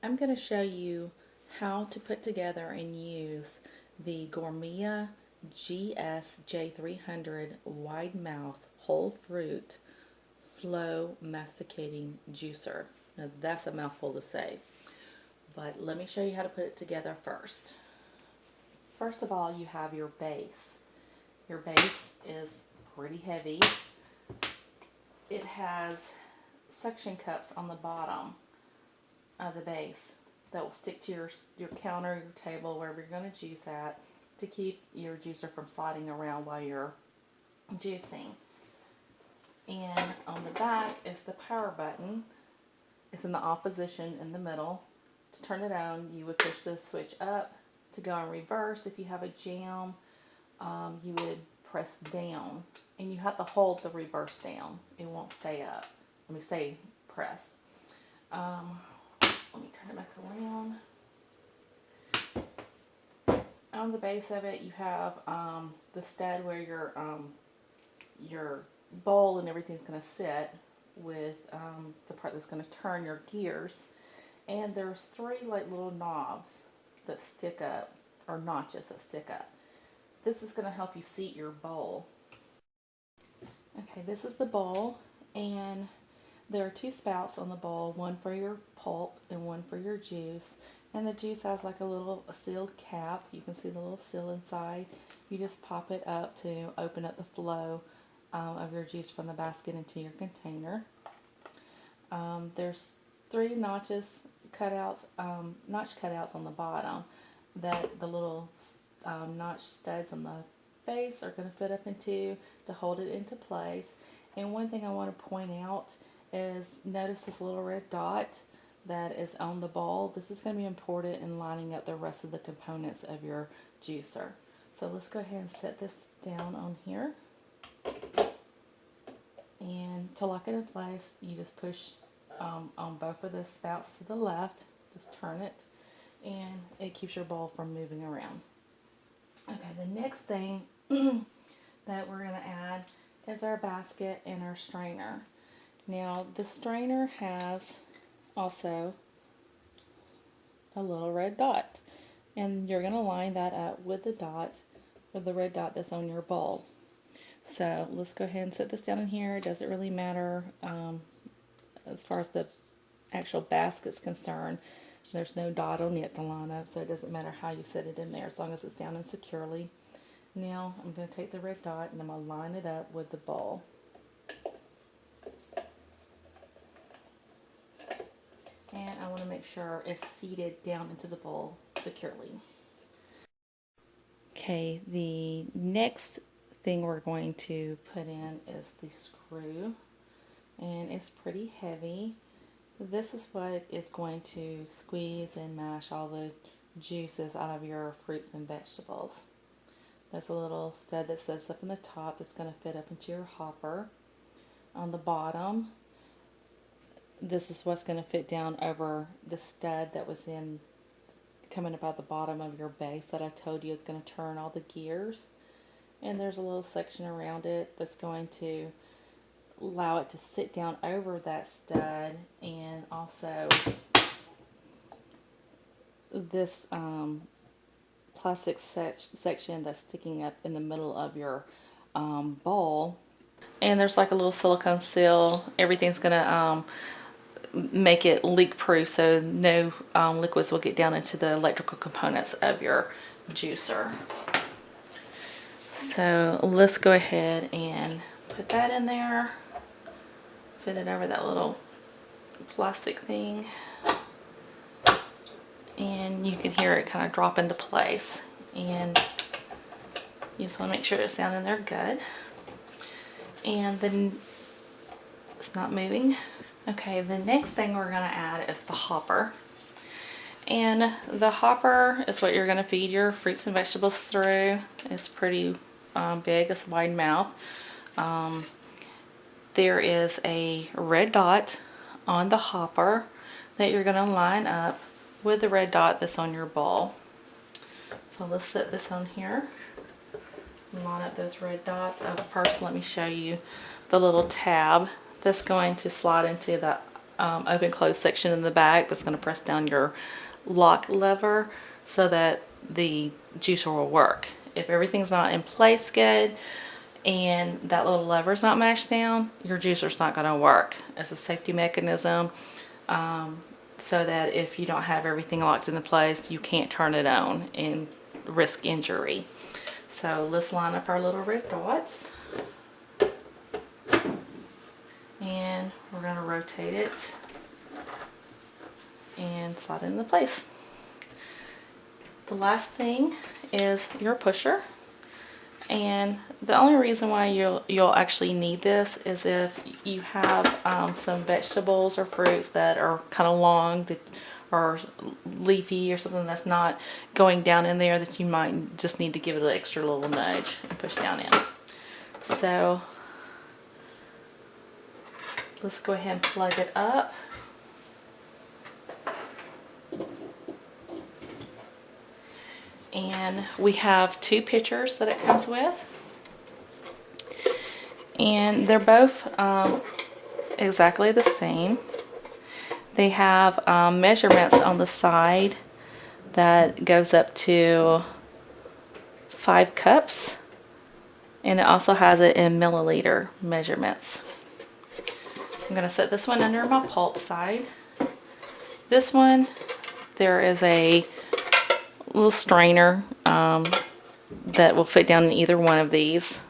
I'm going to show you how to put together and use the Gourmia GSJ300 wide mouth whole fruit slow masticating juicer. Now that's a mouthful to say, but let me show you how to put it together first. First of all, you have your base. Your base is pretty heavy. It has suction cups on the bottom of the base that will stick to your counter, your table, wherever you're going to juice at, to keep your juicer from sliding around while you're juicing. And on the back is the power button. It's in the off position in the middle. To turn it on, you would push the switch up. To go in reverse, if you have a jam, you would press down, and you have to hold the reverse down. It won't stay up. Stay pressed. Let me turn it back around. On the base of it, you have the stud where your bowl and everything's going to sit, with the part that's going to turn your gears. And there's three like little knobs that stick up, or notches that stick up. This is going to help you seat your bowl. Okay, this is the bowl, and there are two spouts on the bowl, one for your pulp and one for your juice. And the juice has like a little sealed cap. You can see the little seal inside. You just pop it up to open up the flow of your juice from the basket into your container. There's three notch cutouts on the bottom that the little notch studs on the base are going to fit up into to hold it into place. And one thing I want to point out is, notice this little red dot that is on the bowl. This is going to be important in lining up the rest of the components of your juicer. So let's go ahead and set this down on here. And to lock it in place, you just push on both of the spouts to the left. Just turn it, and it keeps your bowl from moving around. Okay, the next thing that we're going to add is our basket and our strainer. Now, the strainer has also a little red dot, and you're going to line that up with the red dot that's on your bowl. So let's go ahead and set this down in here. It doesn't really matter as far as the actual basket's concerned. There's no dot on it to line up, so it doesn't matter how you set it in there as long as it's down and securely. Now I'm going to take the red dot and I'm going to line it up with the bowl. And I want to make sure it's seated down into the bowl securely. Okay, the next thing we're going to put in is the screw, and it's pretty heavy. This is what is going to squeeze and mash all the juices out of your fruits and vegetables. There's a little stud that sits up in the top that's going to fit up into your hopper. On the bottom, this is what's going to fit down over the stud that was coming up at the bottom of your base that I told you is going to turn all the gears. And there's a little section around it that's going to allow it to sit down over that stud, and also this plastic section that's sticking up in the middle of your bowl. And there's like a little silicone seal. Everything's gonna make it leak proof, so no liquids will get down into the electrical components of your juicer. So let's go ahead and put that in there. Fit it over that little plastic thing, and you can hear it kind of drop into place, and you just want to make sure it's down in there good. And then it's not moving. Okay, the next thing we're going to add is the hopper, and the hopper is what you're going to feed your fruits and vegetables through. It's pretty big. It's wide mouth. There is a red dot on the hopper that you're going to line up with the red dot that's on your bowl. So let's set this on here. Line up those red dots. First, let me show you the little tab that's going to slide into the open close section in the back that's going to press down your lock lever so that the juicer will work. If everything's not in place good and that little lever is not mashed down, your juicer's not going to work. It's a safety mechanism so that if you don't have everything locked into place, you can't turn it on and risk injury. So let's line up our little red dots. And we're going to rotate it and slide it into place. The last thing is your pusher. And the only reason why you'll actually need this is if you have some vegetables or fruits that are kind of long or leafy or something that's not going down in there, that you might just need to give it an extra little nudge and push down in. So let's go ahead and plug it up. And we have 2 pitchers that it comes with, and they're both exactly the same. They have measurements on the side that goes up to 5 cups, and it also has it in milliliter measurements. I'm going to set this one under my pulp side. This one, there is a little strainer that will fit down in either one of these.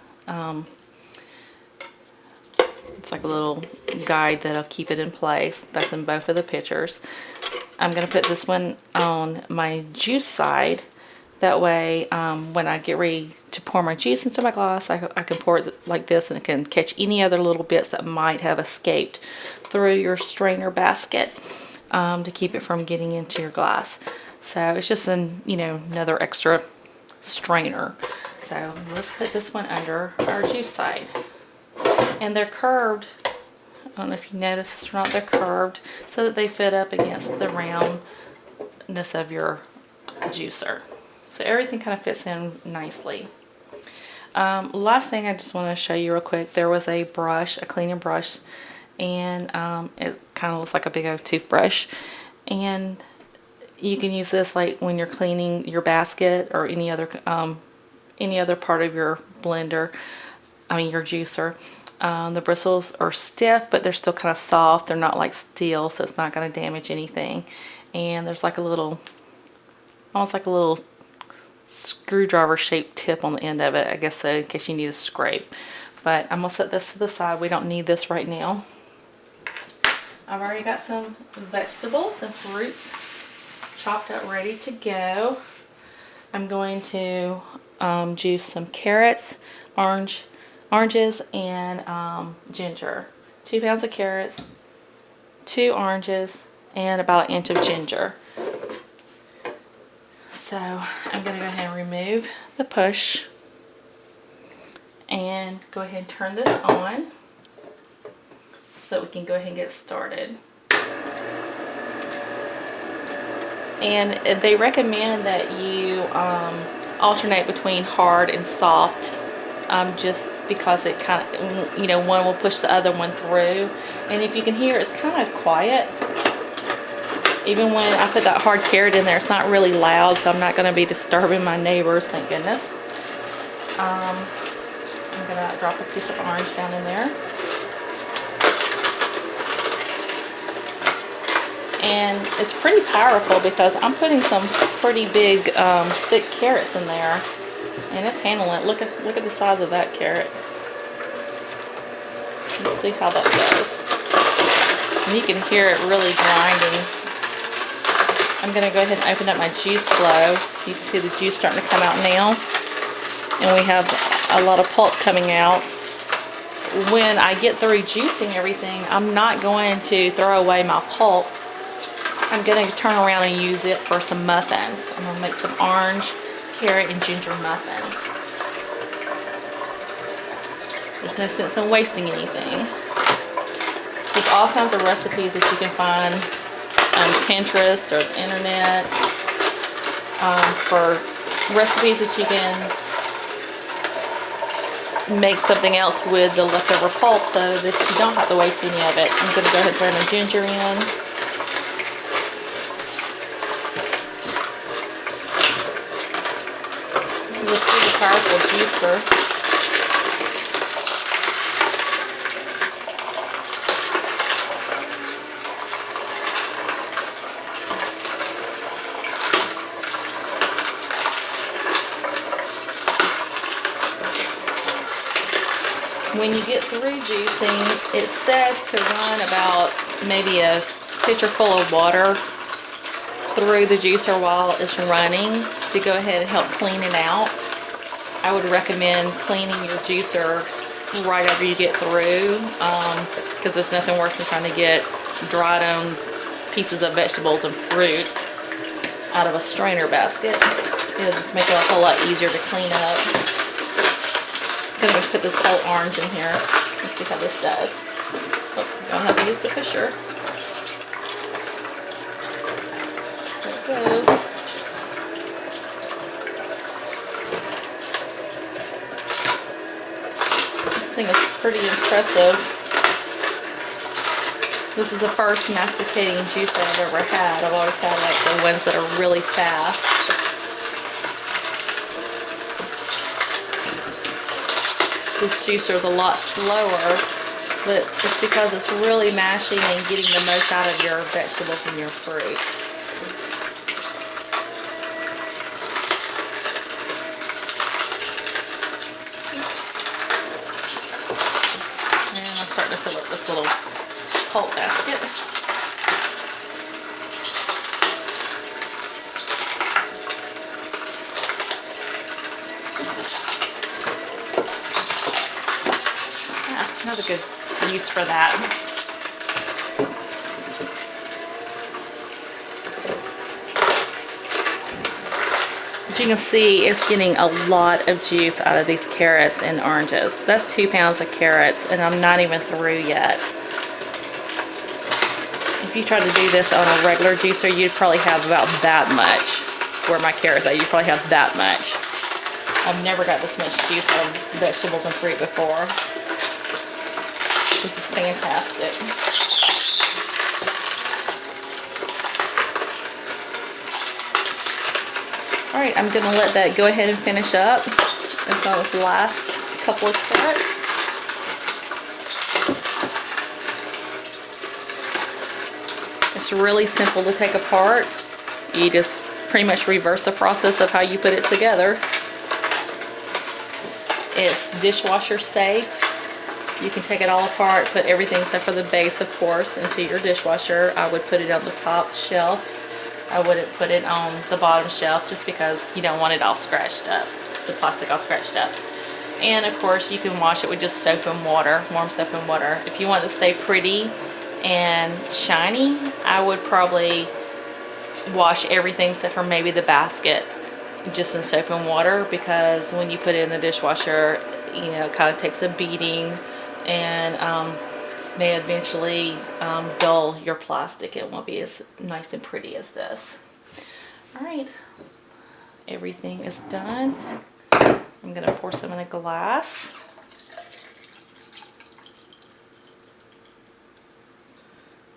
It's like a little guide that'll keep it in place. That's in both of the pitchers. I'm going to put this one on my juice side. That way when I get ready to pour my juice into my glass, I can pour it like this, and it can catch any other little bits that might have escaped through your strainer basket to keep it from getting into your glass. So it's just another extra strainer. So let's put this one under our juice side. And they're curved. I don't know if you noticed or not, they're curved so that they fit up against the roundness of your juicer. So everything kind of fits in nicely. Last thing I just want to show you real quick, there was a brush, a cleaning brush, and it kind of looks like a big old toothbrush. And you can use this like when you're cleaning your basket or any other part of your blender, your juicer. The bristles are stiff, but they're still kind of soft. They're not like steel, so it's not going to damage anything. And there's like a little, almost like a little screwdriver shaped tip on the end of it, I guess, so in case you need a scrape. But I'm going to set this to the side. We don't need this right now. I've already got some vegetables and fruits chopped up, ready to go. I'm going to juice some carrots, oranges, and ginger. 2 pounds of carrots, 2 oranges, and about 1 inch of ginger. So I'm going to go ahead and remove the push and go ahead and turn this on so that we can go ahead and get started. And they recommend that you alternate between hard and soft, just because it kind of, one will push the other one through. And if you can hear, it's kind of quiet. Even when I put that hard carrot in there, it's not really loud, so I'm not going to be disturbing my neighbors, thank goodness. I'm going to drop a piece of orange down in there. And it's pretty powerful because I'm putting some pretty big, thick carrots in there, and it's handling it. Look at the size of that carrot. Let's see how that goes. And you can hear it really grinding. I'm going to go ahead and open up my juice flow. You can see the juice starting to come out now, and we have a lot of pulp coming out. When I get through juicing everything, I'm not going to throw away my pulp. I'm going to turn around and use it for some muffins. I'm going to make some orange, carrot, and ginger muffins. There's no sense in wasting anything. There's all kinds of recipes that you can find on Pinterest or the internet for recipes that you can make something else with the leftover pulp so that you don't have to waste any of it. I'm going to go ahead and throw my ginger in. This is a pretty powerful juicer. When you get through juicing, it says to run about maybe a pitcher full of water through the juicer while it's running to go ahead and help clean it out. I would recommend cleaning your juicer right after you get through, because there's nothing worse than trying to get dried on pieces of vegetables and fruit out of a strainer basket. It'll just make it a whole lot easier to clean up. I'm going to put this whole orange in here. Let's see how this does. Oh, don't have to use the pusher. There it goes. This thing is pretty impressive. This is the first masticating juicer I've ever had. I've always had like the ones that are really fast. This juicer is a lot slower, but it's because it's really mashing and getting the most out of your vegetables and your fruit. And I'm starting to fill up this little pulp basket. Another good use for that. As you can see, it's getting a lot of juice out of these carrots and oranges. That's 2 pounds of carrots, and I'm not even through yet. If you try to do this on a regular juicer, you'd probably have about that much. Where my carrots are, you probably have that much. I've never got this much juice out of vegetables and fruit before. This is fantastic. Alright, I'm going to let that go ahead and finish up. It's on its last couple of steps. It's really simple to take apart. You just pretty much reverse the process of how you put it together. It's dishwasher safe. You can take it all apart, put everything except for the base, of course, into your dishwasher. I would put it on the top shelf. I wouldn't put it on the bottom shelf just because you don't want it all scratched up, the plastic all scratched up. And of course, you can wash it with just soap and water, warm soap and water. If you want it to stay pretty and shiny, I would probably wash everything except for maybe the basket just in soap and water, because when you put it in the dishwasher, you know, it kind of takes a beating and may eventually dull your plastic. It won't be as nice and pretty as this. Alright, everything is done. I'm going to pour some in a glass.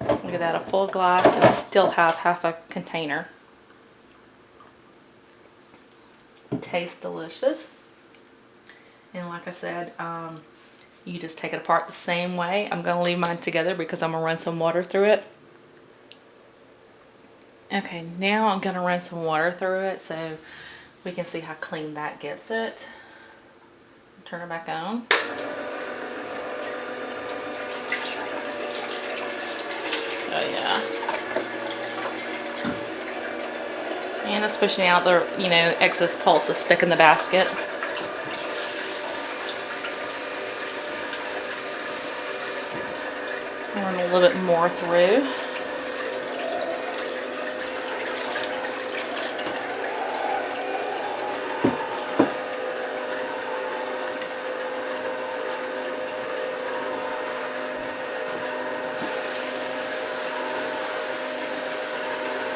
Look at that, a full glass, and I still have half a container. It tastes delicious. And like I said, you just take it apart the same way. I'm going to leave mine together because I'm going to run some water through it. Okay, now I'm going to run some water through it so we can see how clean that gets it. Turn it back on. Oh yeah. And it's pushing out the, you know, excess pulp that's stuck in the basket. Run a little bit more through.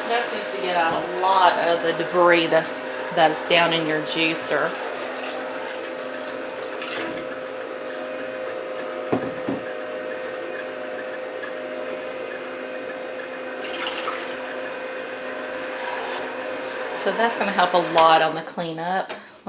That seems to get out a lot of the debris that is down in your juicer. So that's going to help a lot on the cleanup.